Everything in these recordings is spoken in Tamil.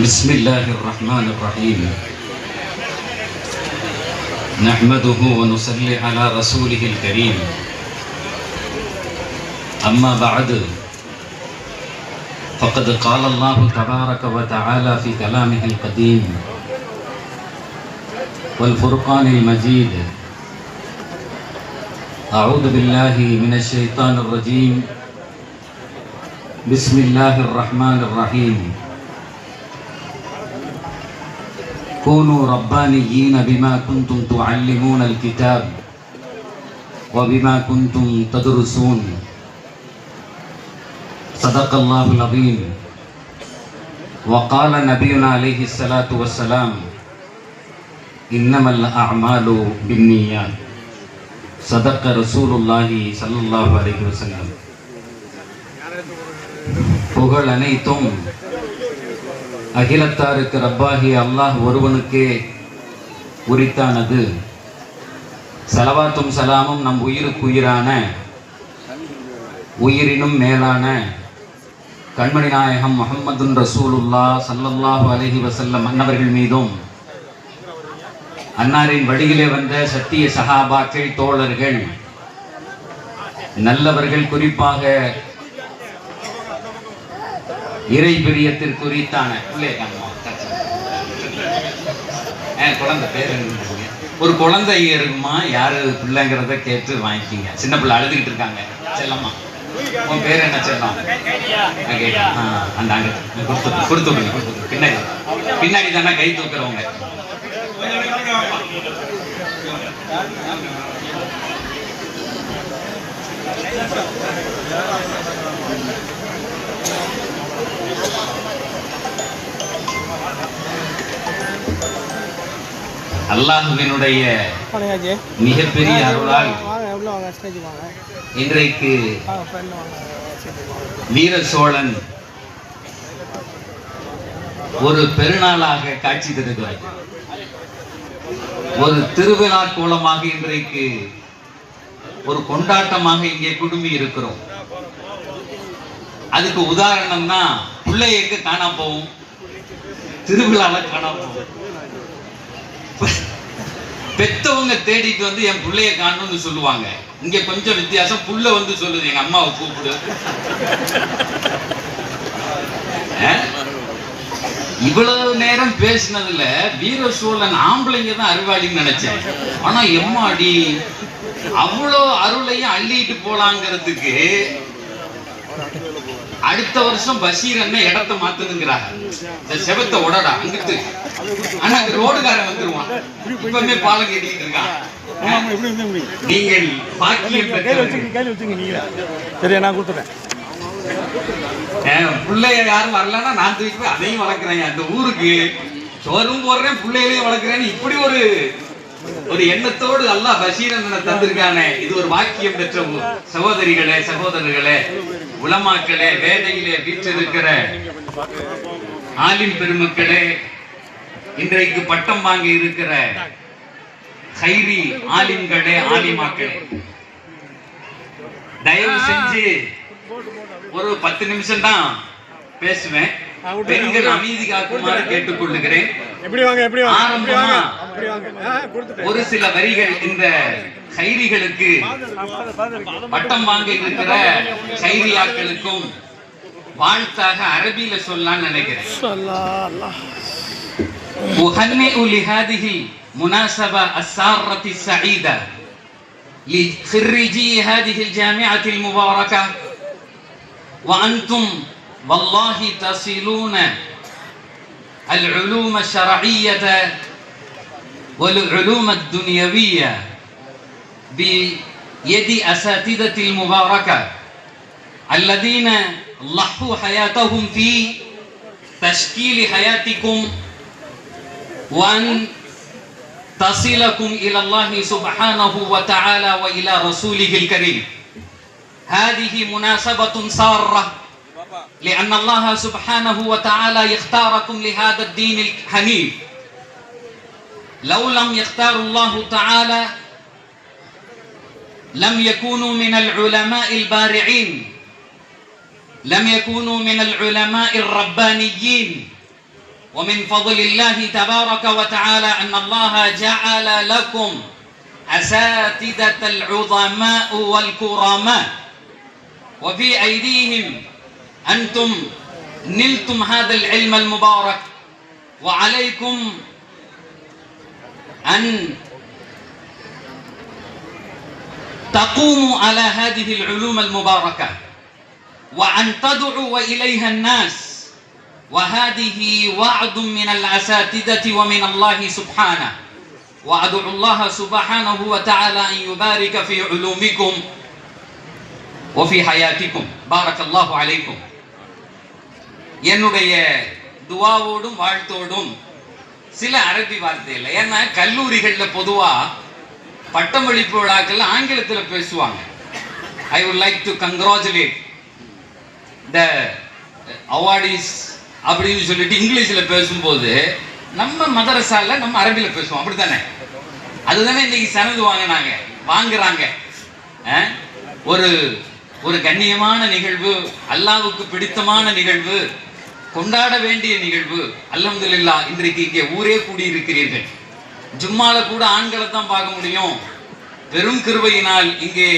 بسم الله الرحمن الرحيم نحمده ونصلي على رسوله الكريم أما بعد فقد قال الله تبارك وتعالى في كلامه القديم والفرقان المجيد أعوذ بالله من الشيطان الرجيم بسم الله الرحمن الرحيم كونوا ربانيين بما كنتم تعلمون الكتاب وبما كنتم تدرسون صدق الله العظيم وقال نبينا عليه الصلاة والسلام إنما الأعمال بالنيات صدق رسول الله صلى الله عليه وسلم. புகழ் அனைத்தும் அகிலத்தாருக்கு ரப்பாகி அல்லாஹ் ஒருவனுக்கே உரித்தானது. சலவாத்தும் சலாமும் நம் உயிருக்கு உயிரான உயிரினும் மேலான கண்மணி நாயகம் முஹம்மதுன் ரசூலுல்லாஹ் ஸல்லல்லாஹு அலைஹி வஸல்லம் அன்னவர்கள் மீதும் அன்னாரின் வழியிலே வந்த சத்திய சஹாபாக்கள் தோழர்கள் நல்லவர்கள் குறிப்பாக இறை பிரியத்திற்குரித்தான குழந்தை பேர் ஒரு குழந்தை இருக்குமா யாரு பிள்ளைங்கிறத கேட்டு வாங்கிக்கிங்க. சின்ன பிள்ளை அழுதுகிட்டு இருக்காங்க. செல்லம்மா உன் பேர் என்ன செல்லம்? அந்த அங்க கொடுத்து பின்னாடி பின்னாடி தானே கை தூக்குறவங்க. அல்லாஹ்வினுடைய மிகப்பெரிய அருளால் இன்றைக்கு வீர சோழன் ஒரு பெருநாளாக காட்சி தருகிறார். ஒரு திருவிழா கோலமாக இன்றைக்கு ஒரு கொண்டாட்டமாக இங்கே குடும்பி இருக்கிறோம். அதுக்கு உதாரணம் தான் பிள்ளைக்கு காணாம போகும், திருவிழால காணாம போகும். பெத்தவங்க தேடிட்டு வந்து என் பிள்ளைய காணணும்னு சொல்லுவாங்க. இங்க கொஞ்சம் வித்தியாசம். புள்ள வந்து சொல்லுது எங்க அம்மாவை கூப்பிடு. இவ்வளவு நேரம் பேசினதுல வீர சோழன் ஆம்பளைங்க தான் அறிவாளின்னு நினைச்சேன். ஆனா எம்மாடி அவ்வளோ அருளையும் அள்ளிட்டு போலாங்கிறதுக்கு அடுத்த வருஷம் பஷீர் என்ன இடத்தை மாத்துதுங்கிறாங்க. இந்த செவத்தை உடடா அங்கிட்டு. ஆனா அங்க ரோடுகாரன் வந்துருவான். இப்பவுமே பாலம் கேட்டிட்டு இருக்கான். நீங்கள் பாக்கியம் சரியா நான் கொடுத்துறேன். பிள்ளைய யாரும் வரலன்னா நான் தூக்கி போய் அதையும் வளர்க்குறேன். அந்த ஊருக்கு சோறும் போடுறேன், பிள்ளைகளையும் வளர்க்குறேன்னு இப்படி ஒரு எண்ணத்தோடு அல்லாஹ் பஷீரன் தந்திருக்கானே. இது ஒரு வாக்கியம் பெற்ற சகோதரிகளே, சகோதரர்களே, உலமாக்களே, வேதையிலே வீற்றிருக்கிற ஆலிம் பெருமக்களே, இன்றைக்கு பட்டம் வாங்கி இருக்கிற கைரி ஆலிம்களே, ஆலிமாக்களே, தயவு செஞ்சு ஒரு 10 நிமிஷம் தான் பேசுவேன். பெண்கள் அமைதி காக்குமாறு கேட்டுக்கொள்ளுகிறேன். ஒரு சில வரிகள் இந்த கைரிகளுக்கு, பட்டம் வாங்க இருக்கிற கைரியாக்களுக்கும் வாழ்த்தாக அரபியில சொல்லலாம்னு நினைக்கிறேன். أهنئ لهذه المناسبة السارة السعيدة لخريجي هذه الجامعة المباركة وأنتم والله تصلون العلوم الشرعية والعلوم الدنيوية بيد أساتذة المباركة الذين ضحوا حياتهم في تشكيل حياتكم وأن تصلكم إلى الله سبحانه وتعالى وإلى رسوله الكريم. هذه مناسبة سارة لأن الله سبحانه وتعالى يختاركم لهذا الدين الحنيف. لو لم يختار الله تعالى لم يكونوا من العلماء البارعين لم يكونوا من العلماء الربانيين. ومن فضل الله تبارك وتعالى أن الله جعل لكم أساتذة العظماء والكرماء، وفي أيديهم أنتم نلتم هذا العلم المبارك، وعليكم أن تقوموا على هذه العلوم المباركة وأن تدعوا إليها الناس، وهذه وعد من الأساتذة ومن الله سبحانه. وأدعو الله سبحانه وتعالى أن يبارك في علومكم وفي حياتكم. بارك الله عليكم. என்னுடைய துவாவோடும் வாழ்த்தோடும் சில அரபி வார்த்தை இல்லை. ஏன்னா கல்லூரிகளில் பொதுவாக பட்டமளிப்பு விழாக்கள் ஆங்கிலத்தில் பேசுவாங்க. I would like to congratulate the awardees அப்படின்னு சொல்லிட்டு இங்கிலீஷில் பேசும்போது நம்ம மதரசால நம்ம அரபியில் பேசுவோம், அப்படித்தானே? அதுதானே இன்னைக்கு சனது வாங்குறாங்க. ஒரு ஒரு கண்ணியமான நிகழ்வு, அல்லாஹ்வுக்கு பிடித்தமான நிகழ்வு, கொண்டாட வேண்டிய நிகழ்வு. அல்ஹம்துலில்லாஹ் இன்றைக்கு இங்கே ஊரே கூடி இருக்கிறீர்கள். ஜும்மால கூட ஆண்களை தான் பார்க்க முடியும். பெரும் கிருபையினால் இங்கே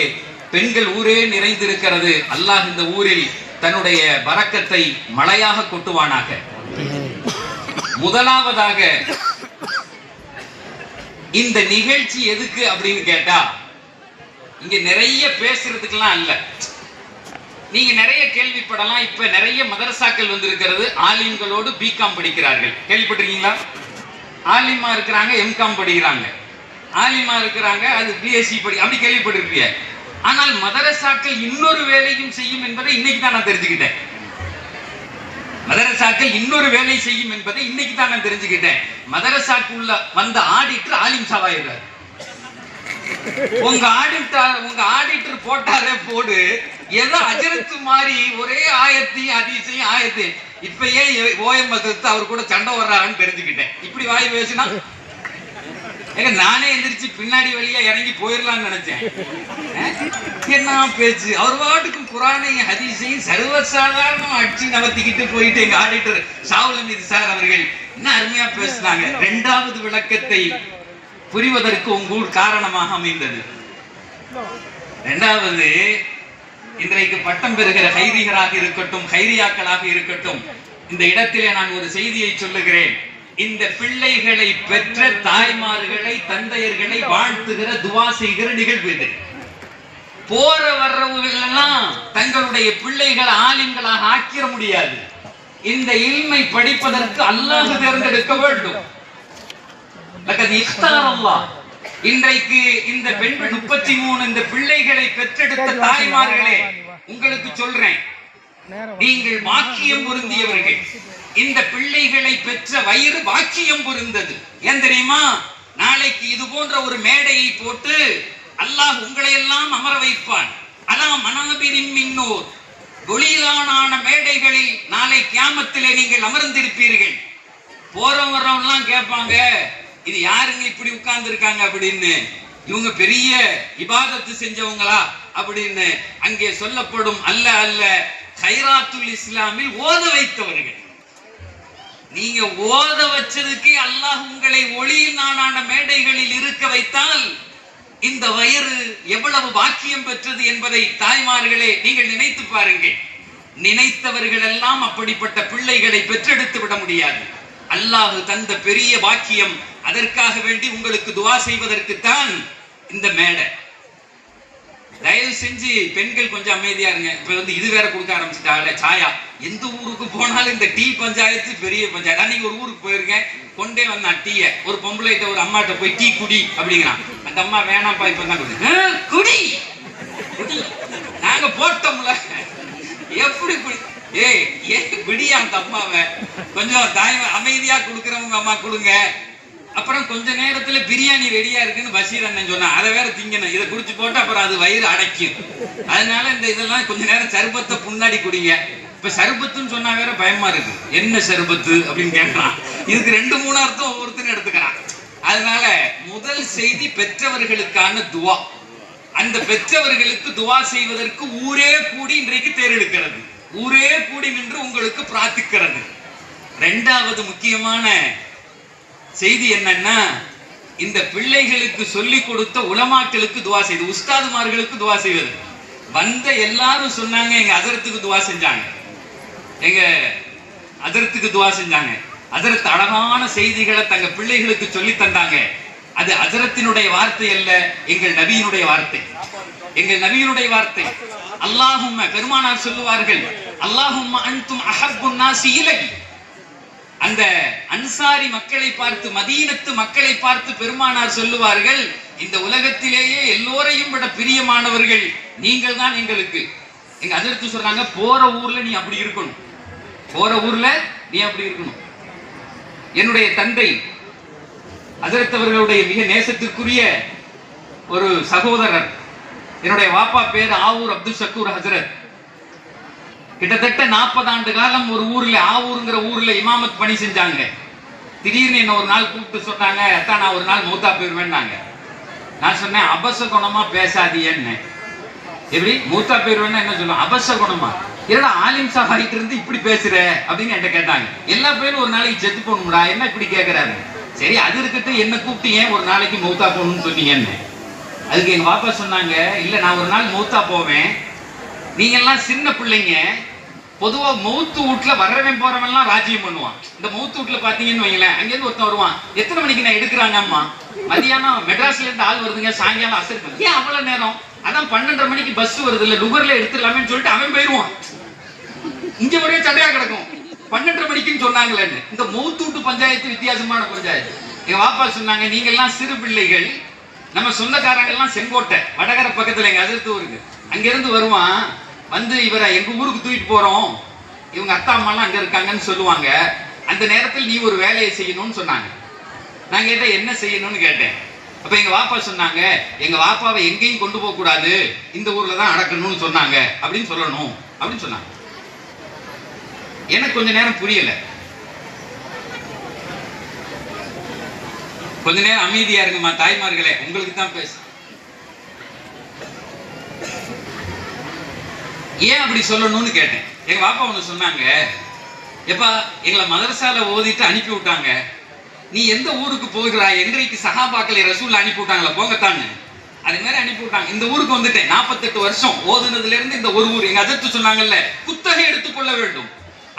பெண்கள் ஊரே நிறைந்திருக்கிறது. அல்லாஹ் இந்த ஊரில் தன்னுடைய பரக்கத்தை மழையாக கொட்டுவானாக. முதலாவதாக இந்த நிகழ்ச்சி எதுக்கு அப்படின்னு கேட்டா, இங்க நிறைய பேசுறதுக்கெல்லாம் இல்ல. நீங்க நிறைய கேள்விப்படலாம். இப்ப நிறைய மதரசாக்கள் வந்திருக்கிறது. ஆலிம்களோடு பிகாம் படிக்கிறார்கள், கேள்விப்பட்டிருக்கீங்களா? ஆலிமா இருக்கிறாங்க, எம்காம் படிக்கிறாங்க. ஆலிமா இருக்கிறாங்க, அது பிஎஸ்சி அப்படி கேள்விப்பட்டிருப்பீங்க. ஆனால் மதரசாக்கள் இன்னொரு வேலையும் செய்யும் என்பதை இன்னைக்கு தான் நான் தெரிஞ்சுக்கிட்டேன். மதரசாக்கள் இன்னொரு வேலை செய்யும் என்பதை இன்னைக்கு தான் நான் தெரிஞ்சுக்கிட்டேன். மதரசாக்குள்ள வந்த ஆடிட்டர் ஆலிம் சாவாயிடுறாரு. உங்க ஆடிட்டர் போட்டாரே போடு, ஏதோ அஜரத்து மாதிரி ஒரே ஆயத்தையும் அதிசயம் ஆயத்து. இப்ப ஏன் ஓஎம்எஸ் அவர் கூட சண்டை வர்றாருன்னு தெரிஞ்சுக்கிட்டேன். இப்படி வாய் பேசினா நானே எந்திரிச்சு பின்னாடி வழியா இறங்கி போயிடலாம்னு நினைச்சேன். என்ன பேச்சு! அவர் பாட்டுக்கும் குரானையும் ஹதீஸையும் சர்வசாதாரணம் அடிச்சு நவத்திக்கிட்டு போயிட்டு எங்க ஆடிட்டர் ஷாவுல் சார் அவர்கள் என்ன அருமையா பேசினாங்க. இரண்டாவது விளக்கத்தை புரிவதற்கு உங்கள் காரணமாக அமைந்தது. இரண்டாவது, இன்றைக்கு பட்டம் பெறுகிற கைதிகளாக இருக்கட்டும், கைரியாக்களாக இருக்கட்டும், இந்த இடத்திலே நான் ஒரு செய்தியை சொல்லுகிறேன். இந்த பிள்ளைகளை பெற்ற தாய்மார்களை, தந்தையர்களை வாழ்த்துகிற, துவா செய்கிற நிகழ்வு இது. போற வர்றவர்கள் எல்லாம் தங்களுடைய பிள்ளைகளை ஆலிம்களாக ஆக்கிட முடியாது. இந்த இல்மை படிப்பதற்கு அல்லாஹ் தேர்ந்தெடுக்க வேண்டும். இன்றைக்கு இந்த பெண்கள் 33 இந்த பிள்ளைகளை பெற்றெடுத்த தாய்மார்களே, உங்களுக்கு சொல்றேன், நீங்கள் வாக்கியம் பொருந்தியவர்கள். இந்த பிள்ளைகளை பெற்ற வயிறு வாக்கியம் பொருந்தது. ஏன் தெரியுமா? நாளைக்கு இது போன்ற ஒரு மேடையை போட்டு அல்லாஹ் உங்களை எல்லாம் அமர வைப்பான். அலாம் மனாபிரின் மின்னோர், ஒளியிலான மேடைகளில் நாளை கியாமத்திலே நீங்கள் அமர்ந்திருப்பீர்கள். போறவரெல்லாம் கேட்பாங்க, இது யாருங்க இப்படி உட்கார்ந்து இருக்காங்க அப்படின்னு, இவங்க பெரிய இபாதத்து செஞ்சவங்களா அப்படின்னு. அங்கே சொல்லப்படும், அல்ல அல்ல, கைராத்துல் இஸ்லாமில் ஓத வைத்தவர்கள். நீங்க ஓத வச்சதுக்கு அல்லாஹ் உங்களை ஒளியில் நானான மேடைகளில் இருக்க வைத்தால் இந்த வயிறு எவ்வளவு பாக்கியம் பெற்றது என்பதை தாய்மார்களே நீங்கள் நினைத்து பாருங்கள். நினைத்தவர்கள் எல்லாம் அப்படிப்பட்ட பிள்ளைகளை பெற்றெடுத்து விட முடியாது. அல்லாஹ் தந்த பெரிய பாக்கியம். அதற்காக வேண்டி உங்களுக்கு துவா செய்வதற்குத்தான் இந்த மேடை. தயவு செஞ்சு பெண்கள் கொஞ்சம் அமைதியா இருங்க. இப்ப இது வேற கொடுக்க ஆரம்பிச்சுட்டாங்க சாயா. எந்த ஊருக்கு போனாலும் இந்த டீ பஞ்சாயத்து பெரிய பஞ்சாயத்து. அன்னைக்கு ஒரு ஊருக்கு போயிருக்கேன், கொண்டே வந்தான் டீய. ஒரு பொம்பளைகிட்ட ஒரு அம்மாட்ட போய் டீ குடி அப்படிங்கிறான். அந்த அம்மா வேணாம்ப்பா இப்பதான் குடி குடி, நாங்க போட்டோம்ல எப்படி குடி. ஏன் குடியா அந்த அம்மாவை கொஞ்சம் அமைதியா கொடுக்குறவங்க அம்மா கொடுங்க. அப்புறம் கொஞ்ச நேரத்துல பிரியாணி ரெடியா இருக்குன்னு பஷீர் அண்ணன் சொன்னா, அதை வேற திங்கணும். இதை குடிச்சு போட்டு அப்புறம் அது வயிறு அடைக்கும். அதனால இந்த இதெல்லாம் கொஞ்ச நேரம் சர்பத்தை முன்னாடி குடிங்க. இப்ப சர்பத்துன்னு சொன்னா வேற பயமா இருக்கு. என்ன சர்பத்து அப்படின்னு கேட்கலாம். இதுக்கு 2-3 அர்த்தம் ஒவ்வொருத்தரும் எடுத்துக்கிறான். அதனால முதல் செய்தி பெற்றவர்களுக்கான துவா. அந்த பெற்றவர்களுக்கு துவா செய்வதற்கு ஊரே கூடி இன்றைக்கு தேர்ந்தெடுக்கிறது. ஊரே கூடி நின்று உங்களுக்கு பிரார்த்திக்கிறது. இரண்டாவது முக்கியமான செய்தி என்னன்னா, இந்த பிள்ளைகளுக்கு சொல்லிக் கொடுத்த உலமாக்களுக்கு துவா செய்து, உஸ்தாதுமார்களுக்கு துவா செய்வது. வந்த எல்லாரும் சொன்னாங்க எங்க ஹஜரத்துக்கு துவா செஞ்சாங்க, எங்க ஹஜரத்துக்கு துவா செஞ்சாங்க. ஹஜரத் அழகான செய்திகளை தங்க பிள்ளைகளுக்கு சொல்லி தந்தாங்க. அது ஹஜரத்தினுடைய வார்த்தை அல்ல, எங்கள் நபியினுடைய வார்த்தை, எங்கள் நபியினுடைய வார்த்தை. அல்லாஹும்ம, பெருமானார் சொல்லுவார்கள், அல்லாஹும்ம அன்தும் அஹப்புன் நாஸி இலைஹி. அந்த அன்சாரி மக்களை பார்த்து, மதீனத்து மக்களை பார்த்து பெருமானார் சொல்லுவார்கள், இந்த உலகத்திலேயே எல்லோரையும் விட பிரியமானவர்கள் நீங்கள் தான் எங்களுக்கு. எங்க ஹஜரத் சொல்றாங்க, போற ஊர்ல நீ அப்படி இருக்கணும், போற ஊர்ல நீ அப்படி இருக்கணும். என்னுடைய தந்தை ஹஜரத் அவர்களுடைய மிக நேசத்திற்குரிய ஒரு சகோதரர், என்னுடைய வாப்பா பேர் ஆவூர் அப்துல் ஷக்கூர் ஹஜரத். கிட்டத்தட்ட 40 ஆண்டு காலம் ஒரு ஊர்ல, ஆவூருங்கிற ஊர்ல இமாமத் பணி செஞ்சாங்க. திடீர்னு என்ன ஒரு நாள் கூப்பிட்டு சொன்னாங்க, அத்தா நான் ஒரு நாள் மௌத்தா போயிருவேன்னாங்க. நான் சொன்னேன், அபச குணமா பேசாதீன்னு. எப்படி மூத்தா போயிருவேன்னா என்ன சொல்லுவோம், அபச குணமா? என்னடா ஆலிம் சாஹ் ஆகிட்டு இருந்து இப்படி பேசுற அப்படின்னு என்கிட்ட கேட்டாங்க. எல்லா பேரும் ஒரு நாளைக்கு செத்து போகணும்டா, என்ன இப்படி கேட்கிறாரு? சரி அது இருக்கட்டும், என்ன கூப்பிட்டு ஏன் ஒரு நாளைக்கு மௌத்தா போகணும்னு சொன்னீங்கன்னு. அதுக்கு எங்க பாப்பா சொன்னாங்க, இல்ல நான் ஒரு நாள் மௌத்தா போவேன், நீங்க எல்லாம் சின்ன பிள்ளைங்க, பொதுவா மௌத்து வீட்டுல வர்றவன் போறவன் ராஜ்யம் பண்ணுவான். இந்த மௌத்து வீட்டுல பாத்தீங்கன்னு வைங்களேன், அங்கிருந்து ஒருத்தன் வருவான், எத்தனை மணிக்கு நான் எடுக்கிறாங்க அம்மா? மதியானம் மெட்ராஸ்ல இருந்து ஆள் வருதுங்க, சாயங்காலம் அசர். ஏன் அவ்வளவு நேரம்? அதான் 12:30 மணிக்கு பஸ் வருது இல்ல, லுகர்ல எடுத்துடலாமே சொல்லிட்டு அவன் போயிருவான். இங்க ஒரே சண்டையா கிடக்கும், 12:30 மணிக்குன்னு சொன்னாங்களேன்னு. இந்த மௌத்து வீட்டு பஞ்சாயத்து வித்தியாசமான பஞ்சாயத்து. எங்க வாப்பா சொன்னாங்க, நீங்க எல்லாம் சிறு பிள்ளைகள், நம்ம சொந்தக்காரங்க எல்லாம் செங்கோட்டை வடகர பக்கத்துல எங்க அதிர்த்து இருக்கு, அங்க இருந்து வருவான், வந்து இவரை எங்க ஊருக்கு தூக்கிட்டு போறோம், இவங்க அத்தா அம்மா எல்லாம் அங்க இருக்காங்கன்னு சொல்லுவாங்க. அந்த நேரத்தில் நீ ஒரு வேலையை செய்யணும்னு சொன்னாங்க. நான் கேட்டேன், என்ன செய்யணும்னு கேட்டேன். அப்ப எங்க வாப்பா சொன்னாங்க, எங்க வாப்பாவை எங்கேயும் கொண்டு போக கூடாது, இந்த ஊர்ல தான் அடக்கணும்னு சொன்னாங்க அப்படின்னு சொல்லணும் அப்படின்னு சொன்னாங்க. எனக்கு கொஞ்ச நேரம் புரியல, கொஞ்ச நேரம் அமைதியா இருக்குமா தாய்மார்களே, உங்களுக்கு தான் பேச. ஏன் அப்படி சொல்லணும்னு கேட்டேன். எங்க பாப்பா ஒண்ணு சொன்னாங்க, எப்பா எங்களை மதரசால ஓதிட்டு அனுப்பி விட்டாங்க, நீ எந்த ஊருக்கு போகிறாய்? என்றைக்கு சஹாபாக்களை ரசூல் அனுப்பி விட்டாங்களா, போங்கத்தான்னு அது மாதிரி அனுப்பி விட்டாங்க. இந்த ஊருக்கு வந்துட்டேன், 48 வருஷம் ஓதுனதுல இருந்து இந்த ஒரு ஊர். எங்க அஜத்து சொன்னாங்கல்ல, குத்தகை எடுத்துக்கொள்ள வேண்டும்,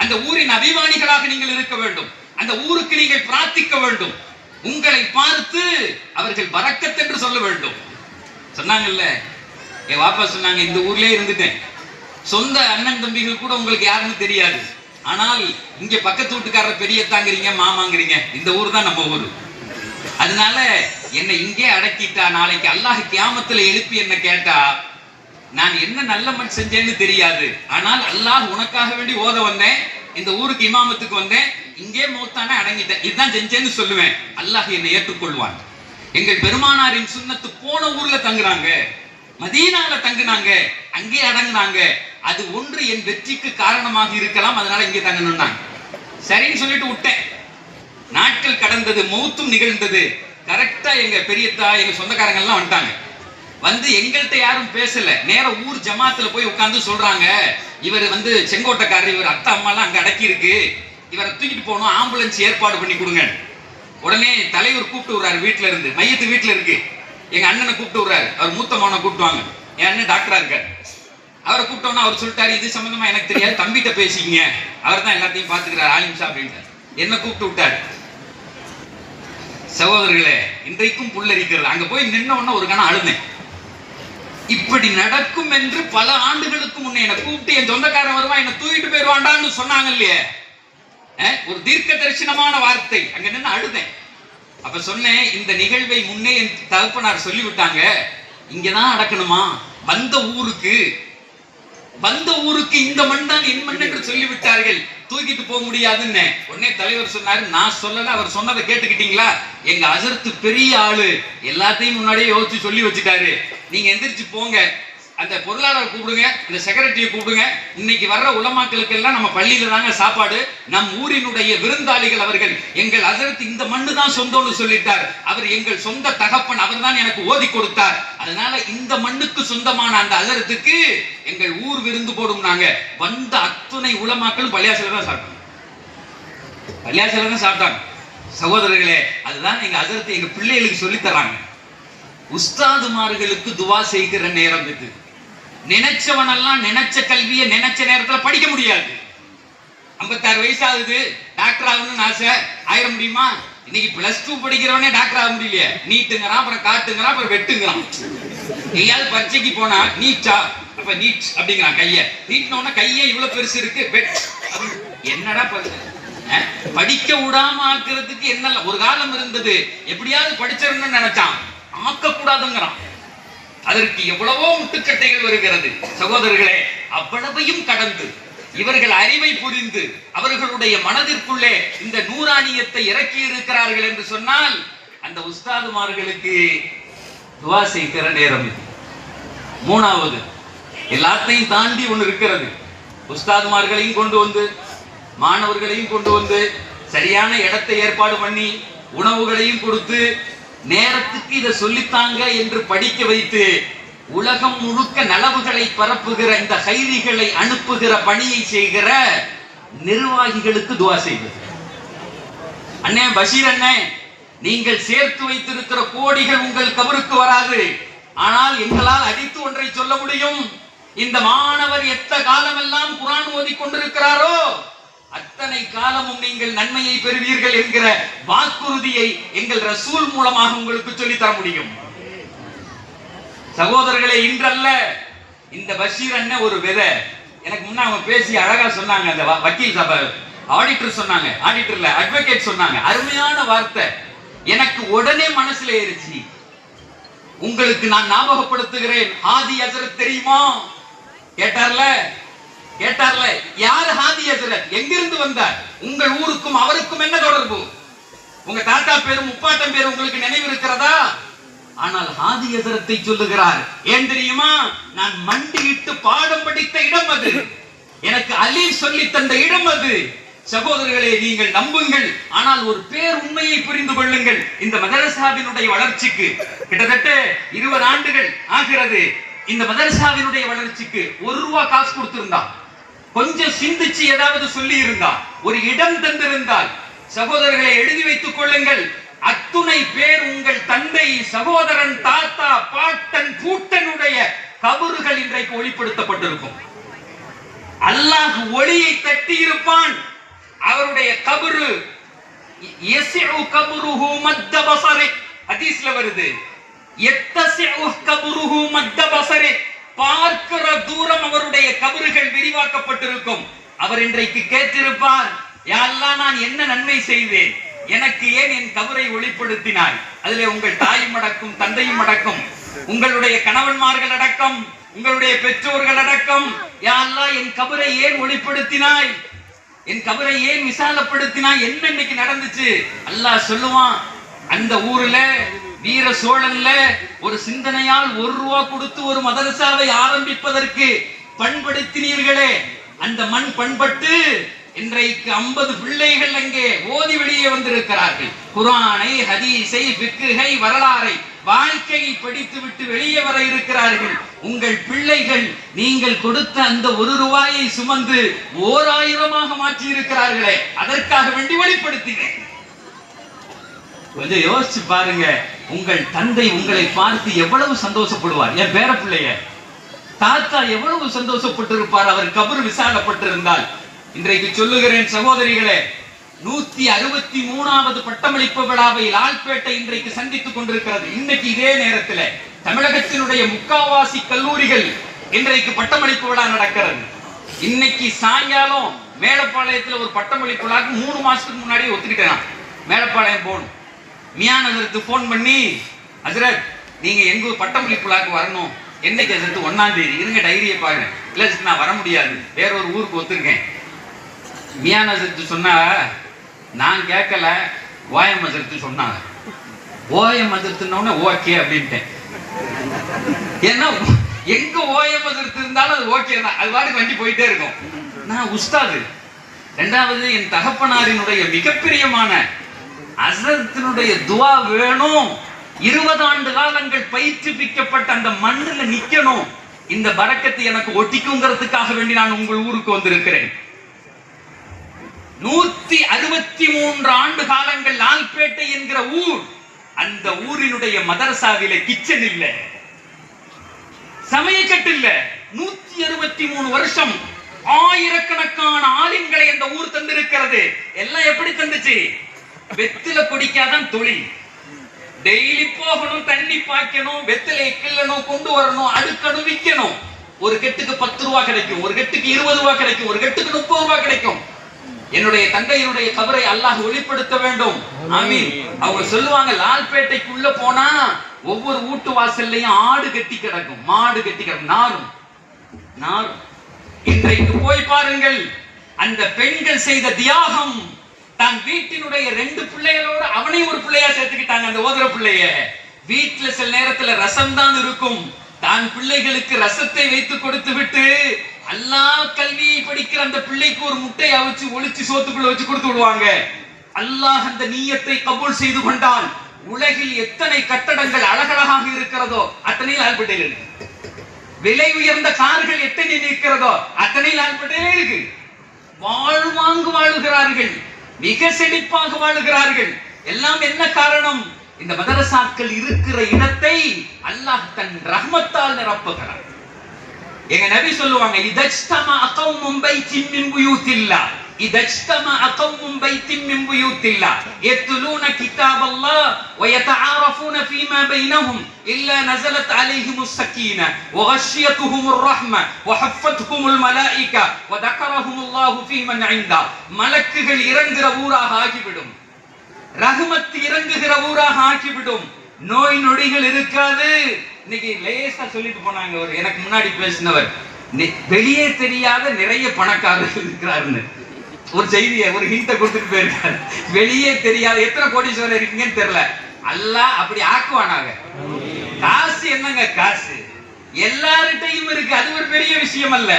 அந்த ஊரின் அபிமானிகளாக நீங்கள் இருக்க வேண்டும், அந்த ஊருக்கு நீங்கள் பிரார்த்திக்க வேண்டும், உங்களை பார்த்து அவர்கள் பரக்கத் என்று சொல்ல வேண்டும் சொன்னாங்கல்ல. என் வாப்பா சொன்னாங்க, இந்த ஊர்லயே இருந்துட்டேன், சொந்த அண்ணன் தம்பிகள் கூட உங்களுக்கு யாருன்னு தெரியாது, ஆனால் இங்க பக்கத்து வீட்டுக்காரர் பெரியத்தாங்கிறீங்க, மாமாங்கிறீங்க, இந்த ஊர் தான் நம்ம ஊரு. அதனால என்னை இங்கே அடக்கிட்டா, நாளைக்கு அல்லாஹ் கியாமத்துல எழுப்பி என்ன கேட்டா, நான் என்ன நல்ல மண் செஞ்சேன்னு தெரியாது, ஆனால் அல்லாஹ் உனக்காக வேண்டி ஓத வந்தேன், இந்த ஊருக்கு இமாமத்துக்கு வந்தேன், இங்கே மௌத்தானே அடங்கிட்டேன், இதுதான் செஞ்சேன்னு சொல்லுவேன், அல்லாஹ் என்னை ஏற்றுக்கொள்வான். எங்கள் பெருமானாரின் சுன்னத்து போன ஊர்ல தங்குறாங்க, மதீனால தங்குனாங்க, அங்கே அடங்குனாங்க, அது ஒன்று என் வெற்றிக்கு காரணமாக இருக்கலாம், அதனால இங்கே தங்கணும்னாங்க. சரின்னு சொல்லிட்டு விட்டேன். நாட்கள் கடந்தது, மௌத்தும் நிகழ்ந்தது. கரெக்டா எங்க பெரியத்தா எங்க சொந்தக்காரங்க எல்லாம் வந்துட்டாங்க. வந்து எங்கள்கிட்ட யாரும் பேசல, நேர ஊர் ஜமாத்துல போய் உட்கார்ந்து சொல்றாங்க, இவர் வந்து செங்கோட்டைக்காரர், இவர் அத்தா அம்மா எல்லாம் அங்க அடக்கி இருக்கு, இவரை தூக்கிட்டு போகணும், ஆம்புலன்ஸ் ஏற்பாடு பண்ணி கொடுங்க. உடனே தலைவர் கூப்பிட்டு விடுறாரு, வீட்டுல இருந்து, மையத்து வீட்டுல இருக்கு, எங்க அண்ணனை கூப்பிட்டு விடுறாரு, அவர் மூத்த மகனை கூப்பிட்டுவாங்க, என் அண்ணன் டாக்டரா இருக்காரு, அவரை கூப்பிட்டோம்னா அவர் சொல்லிட்டாரு, இது சம்பந்தமா எனக்கு தெரியாது, தம்பிட்ட பேசிக்கிங்க, அவர் தான் எல்லாத்தையும் பாத்துக்கிறார் ஆலிம் சாப் அப்படின்னு என்ன கூப்பிட்டு விட்டாரு. சகோதரர்களே, இன்றைக்கும் புல்லரிக்கிறது. அங்க போய் நின்ன உடனே ஒரு கணம் அழுந்தேன். இப்படி நடக்கும் என்று பல ஆண்டுகளுக்கு முன்னே என்ன கூப்பிட்டு, என் சொந்தக்காரன் வருவான் என்ன தூக்கிட்டு போயிருவான்டான்னு சொன்னாங்க இல்லையே, ஒரு தீர்க்க தரிசனமான வார்த்தை. அங்க நின்று அழுதேன். அப்ப சொன்னேன், இந்த நிகழ்வை முன்னே என் தகப்பனார் சொல்லிவிட்டாங்க, இங்கதான் அடக்கணுமா, வந்த ஊருக்கு இந்த மண் தான் என் மண் என்று சொல்லிவிட்டார்கள், தூக்கிட்டு போக முடியாதுன்னு. உடனே தலைவர் சொன்னாரு, நான் சொல்லல, அவர் சொன்னதை கேட்டுக்கிட்டீங்களா, எங்க ஹஜரத் பெரிய ஆளு, எல்லாத்தையும் முன்னாடியே யோசிச்சு சொல்லி வச்சுட்டாரு, நீங்க எந்திரிச்சு போங்க, அந்த பொருளாளர் கூப்பிடுங்க, அந்த செக்ரட்டரியை கூப்பிடுங்க. இன்னைக்கு வர்ற உலமாக்களுக்கு எல்லாம் நம்ம பள்ளியில தாங்க சாப்பாடு. நம் ஊரினுடைய விருந்தாளிகள் அவர்கள். எங்கள் ஹஜ்ரத் இந்த மண்ணு தான் சொந்தம்னு சொல்லிட்டார். அவர் எங்கள் சொந்த தகப்பன், அவர் தான் எனக்கு ஓதி கொடுத்தார். அதனால இந்த மண்ணுக்கு சொந்தமான அந்த ஹஜ்ரத்துக்கு எங்கள் ஊர் விருந்து போடும். நாங்க வந்த அத்துணை உலமாக்களும் பள்ளியாசல தான் சாப்பிட்டோம். பள்ளியாசல தான் சாப்பிட்டாங்க. சகோதரர்களே, அதுதான் எங்க ஹஜ்ரத் எங்க பிள்ளைகளுக்கு சொல்லி தராங்க. உஸ்தாதுமார்களுக்கு துவா செய்கிற நேரம் இது. நினைச்சவனெல்லாம் நினைச்ச கல்வியை நினைச்ச நேரத்துல படிக்க முடியாது. 56 வயசு ஆகுது, டாக்டர் ஆகணும்னு ஆசை, ஆயிர முடியுமா? இன்னைக்கு +2 படிக்கிறவனே டாக்டர் ஆக முடியலையே. நீட்டுங்கிறான், அப்புறம் காட்டுங்கிறான், அப்புறம் வெட்டுங்கிறான். எங்கேயாவது பரீட்சைக்கு போனா நீட்டா, அப்ப நீட் அப்படிங்கிறான். கைய நீட்டினோன்னா கையே இவ்வளவு பெருசு இருக்கு, வெட். என்னடா படிக்க விடாம ஆக்குறதுக்கு என்ன ஒரு காலம் இருந்தது. எப்படியாவது படிச்சிடணும்னு நினைச்சான், ஆக்கக்கூடாதுங்கிறான். அதற்கு எவ்வளவோ முட்டுக்கட்டைகள் வருகிறது. சகோதரர்களே, அவ்வளவையும் கடந்து இவர்கள் அறிவை புரிந்து அவர்களுடைய மனதிற்குள்ளே இந்த நூறானியத்தை இறக்கி இருக்கிறார்கள் என்று சொன்னால் அந்த உஸ்தாதுமார்களுக்கு துவா செய்கிற நேரம் இது. மூணாவது, எல்லாத்தையும் தாண்டி ஒன்று இருக்கிறது. உஸ்தாதுமார்களையும் கொண்டு வந்து, மாணவர்களையும் கொண்டு வந்து, சரியான இடத்தை ஏற்பாடு பண்ணி, உணவுகளையும் கொடுத்து, நேரத்துக்கு இதை சொல்லித்தாங்க என்று படிக்க வைத்து, உலகம் முழுக்க நலவுகளை பரப்புகிற இந்த கைதிகளை அனுப்புகிற பணியை செய்கிற நிர்வாகிகளுக்கு துவா செய்வது. அண்ணே பஷீர் அண்ணே, நீங்கள் சேர்த்து வைத்திருக்கிற கோடிகள் உங்கள் கபருக்கு வராது. ஆனால் எங்களால் அடித்து ஒன்றை சொல்ல முடியும். இந்த மாணவர் எத்த காலமெல்லாம் குர்ஆன் ஓதி கொண்டிருக்கிறாரோ அத்தனை காலமும் நீங்கள் நன்மையை பெறுவீர்கள் என்கிற வாக்குறுதியை எங்கள் ரசூல் மூலமாக உங்களுக்கு சொல்லி தர முடியும். சகோதரர்களே, இன்றல்ல, இந்த பஷீர் அண்ணன் ஒரு விதை. எனக்கு முன்ன அவங்க பேசி அழகா சொன்னாங்க. அந்த வக்கீல் சபை ஆடிட்டர் சொன்னாங்க, ஆடிட்டர்ல அட்வொகேட் சொன்னாங்க, அருமையான வார்த்தை. எனக்கு உடனே மனசுல ஏறிச்சு. உங்களுக்கு நான் ஞாபகப்படுத்துகிறேன். ஹாதி ஹஜ்ரத் தெரியுமா கேட்டார்ல, கேட்டார்ல, யார் ஹாதி ஹஜ்ரத், எங்கிருந்து வந்தார், உங்கள் ஊருக்கும் அவருக்கும் என்ன தொடர்பு, உங்க தாத்தா பேரும் முப்பாட்டம் பேரும் உங்களுக்கு நினைவு இருக்கிறதா? ஆனால் ஹாதி ஹஜ்ரத்தை சொல்லுகிறார். ஏன் தெரியுமா? நான் மண்டியிட்டு பாடம் படித்த இடம் அது, எனக்கு அலி சொல்லி தந்த இடம் அது. சகோதரர்களே, நீங்கள் நம்புங்கள், ஆனால் ஒரு பேர் உண்மையை புரிந்து கொள்ளுங்கள். இந்த மதரசாவினுடைய வளர்ச்சிக்கு கிட்டத்தட்ட 20 ஆண்டுகள் ஆகிறது. இந்த மதரசாவினுடைய வளர்ச்சிக்கு 1 ரூபா காசு கொடுத்திருந்தா, கொஞ்சம் சிந்திச்சு ஏதாவது சொல்லி இருந்தா, ஒரு இடம் தந்திருந்தால், சகோதரர்களை எழுதி வைத்துக் கொள்ளுங்கள், அத்துணை பேர் உங்கள் தந்தை, சகோதரன், தாத்தா, பாட்டன், பூட்டனுடைய கபறுகள் இன்றைக்கு ஒளிப்படுத்தப்பட்டிருக்கும். அல்லாஹ் ஒளியை தட்டி இருப்பான். அவருடைய கபரு யஸ்உ கபருஹு மத்த பஸரி, ஹதீஸ்ல வருது. யத்தஸு கபருஹு மத்த பஸரி, பார்க்கிற தூரம் அவருடைய கபறுகள் விரிவாக்கப்பட்டிருக்கும். அவர் இன்றைக்கு கேட்டிருப்பார், யா அல்லாஹ், நான் என்ன நன்மை செய்தேன், எனக்கு ஏன் என் கபரை ஒளிப்படுத்தினாய்? அதிலே உங்கள் தாயும் அடக்கும், தந்தையும் அடக்கும், உங்களுடைய கணவன்மார்கள் அடக்கம், உங்களுடைய பெற்றோர்கள் அடக்கம். யா அல்லாஹ், என் கபரை ஏன் ஒளிப்படுத்தினாய், என் கபரை ஏன் விசாலப்படுத்தினாய், என்ன இன்னைக்கு நடந்துச்சு? அல்லாஹ் சொல்லுவான், அந்த ஊர்ல வீர சோழன்ல ஒரு சிந்தனையால் 1 ரூபா கொடுத்து ஒரு மதரசாவை ஆரம்பிப்பதற்கு பண்படுத்தினீர்களே, அந்த மண் பண்பட்டு இன்றைக்கு 50 பிள்ளைகள் அங்கே ஓதி வெளியே வந்திருக்கிறார்கள். குர்ஆனை, ஹதீஸை, ஃபிக்ஹை, வரலாறை, வாழ்க்கையை படித்து விட்டு வெளியே வர இருக்கிறார்கள். உங்கள் பிள்ளைகள் நீங்கள் கொடுத்த அந்த 1 ரூபாயை சுமந்து 1000 மாற்றி இருக்கிறார்களே, அதற்காக வேண்டி வெளிப்படுத்தினேன். கொஞ்சம் யோசிச்சு பாருங்க, உங்கள் தந்தை உங்களை பார்த்து எவ்வளவு சந்தோஷப்படுவார். என் பேர பிள்ளைய தாத்தா எவ்வளவு சந்தோஷப்பட்டு இருப்பார் அவர் கபர் விசாலப்பட்டிருந்தால். இன்றைக்கு சொல்லுகிறேன் சகோதரிகளே, 163வது பட்டமளிப்பு விழாவை லால்பேட்டை இன்றைக்கு சந்தித்துக் கொண்டிருக்கிறது. இன்னைக்கு இதே நேரத்தில் தமிழகத்தினுடைய முக்காவாசி கல்லூரிகள் இன்றைக்கு பட்டமளிப்பு விழா நடக்கிறது. இன்னைக்கு சாயங்காலம் மேலப்பாளையத்தில் ஒரு பட்டமளிப்பு விழாக்கு 3 மாசத்துக்கு முன்னாடி ஒத்துக்கிட்டேன். மேலப்பாளையம் போகணும். மியான் ஹஜ்ரத் போன் பண்ணி, ஹஜ்ரத் நீங்க எங்க பட்டமளிப்பு விழாக்கு வரணும். என்னைக்கு ஹஜ்ரத்? 1ஆம் தேதி. இருங்க டைரியை பாருங்க. இல்ல நான் வர முடியாது, வேற ஒரு ஊருக்கு ஒத்துருக்கேன். மியான் ஹஜ்ரத் சொன்னா, நான் கேட்கல, ஓயம் ஹஜ்ரத் சொன்னாங்க. ஓயம் ஹஜ்ரத்னோட ஓகே அப்படின்ட்டேன். ஏன்னா எங்க ஓஎம்எஸ் இருந்தாலும் அது ஓகே தான், அது பாட்டுக்கு வண்டி போயிட்டே இருக்கும். நான் உஸ்தாது. இரண்டாவது என் தகப்பனாரினுடைய மிகப்பெரியமான அசரத்தினுடைய துவா வேணும். 20 ஆண்டு காலங்கள் பயிற்றுவிக்கப்பட்ட அந்த மண்ணில் நிக்கணும். இந்த பரக்கத்தை எனக்கு ஒட்டிக்குங்கிறதுக்காக வேண்டி நான் உங்கள் ஊருக்கு வந்திருக்கிறேன். 163 ஆண்டு காலங்கள் லால்பேட்டை என்கிற ஊர், அந்த ஊரினுடைய மதரசாவில கிச்சன் இல்ல, சமயக்கட்டு இல்ல. 163 வருஷம் ஆயிரக்கணக்கான ஆலிம்களை அந்த ஊர் தந்திருக்கிறது. எல்லாம் எப்படி தந்துச்சு? வெத்தில கொடிக்காதான் தொழில். டெய்லி போகணும், தண்ணி பாய்க்கணும், வெத்திலை கிள்ளணும், கொண்டு வரணும், அடுக்கணும், விற்கணும். ஒரு கெட்டுக்கு 10 ரூபாய் கிடைக்கும், ஒரு கெட்டுக்கு 20 ரூபாய் கிடைக்கும், ஒரு கெட்டுக்கு 30 ரூபாய் கிடைக்கும். என்னுடைய தந்தையினுடைய கபரை அல்லாஹ் ஒளிப்படுத்த வேண்டும். ஆமீன். அவங்க சொல்லுவாங்க, லால்பேட்டைக்குள்ள போனா ஒவ்வொரு வீட்டு வாசல்லையும் ஆடு கட்டி கிடக்கும், மாடு கட்டி கிடக்கும், நாரும் நாரும். இன்றைக்கு போய் பாருங்கள், அந்த பெண்கள் செய்த தியாகம். தான் வீட்டினுடைய 2 பிள்ளைகளோடு அவனையும் ஒரு பிள்ளையா சேர்த்துக்கிட்டாங்க. அந்த ஓதுற பிள்ளைய வீட்டுல சில நேரத்துல ரசம் தான் இருக்கும், தான் பிள்ளைகளுக்கு ரசத்தை வைத்து கொடுத்து விட்டு அல்லாஹ் கல்வியை படிக்கிற அந்த பிள்ளைக்கு ஒரு முட்டையை அவிச்சு ஒளிச்சு சோத்துக்குள்ள வச்சு கொடுத்து விடுவாங்க. அல்லாஹ் அந்த நீயத்தை கபூல் செய்து கொண்டான். உலகில் எத்தனை கட்டடங்கள் அழகழகாக இருக்கிறதோ அத்தனை லால்பேட்டையில் இருக்கு. விலை உயர்ந்த கார்கள் எத்தனை இருக்கிறதோ அத்தனை லால்பேட்டையில இருக்கு. வாழ்வாங்கு வாழுகிறார்கள், மிக செழிப்பாக வாழுகிறார்கள். எல்லாம் என்ன காரணம்? இந்த மதரசாக்கள் இருக்கிற இடத்தை அல்லாஹ் தன் ரஹ்மத்தால் நிரப்புகிறார். எங்க நபி சொல்லுவாங்க, இதஜ்தமா அகௌமும் பைத்தின் மின் புயூத்தில்லாஹ், இதஜ்தமா அகௌமும் பைத்தின் மின் புயூத்தில்லாஹ் யத்லூன கிதாபல்லாஹ் வ யதஆரஃபூன ஃபீமா பைனஹும் இல்லா நஸலத் அலைஹிமுஸ் ஸகீனா வ கஷ்ஷியத்துஹுமுர் ரஹ்ம வ ஹஃபத்ஹுமுல் மலாயிகா வ தகரஹுமுல்லாஹு ஃபீமன் இன்தா. மலக்குகள் இறங்குகிற ஊராக ஆகிவிடும், ரஹ்மத் இறங்குகிற ஊராக ஆகிவிடும், நோய் நொடிகள் இருக்காது. இன்னைக்கு லேசா சொல்லிட்டு போனாங்க, ஒரு எனக்கு முன்னாடி பேசினவர், வெளியே தெரியாத நிறைய பணக்காரர்கள் இருக்கிறாருன்னு ஒரு செய்தியை, ஒரு ஹிண்ட்டை கொடுத்துட்டு போயிருக்காரு. வெளியே தெரியாத எத்தனை கோடீஸ்வரர் இருக்கீங்கன்னு தெரியல, அல்லாஹ் அப்படி ஆக்குவானாங்க. காசு என்னங்க, காசு எல்லார்கிட்டையும் இருக்கு, அது ஒரு பெரிய விஷயம் அல்ல.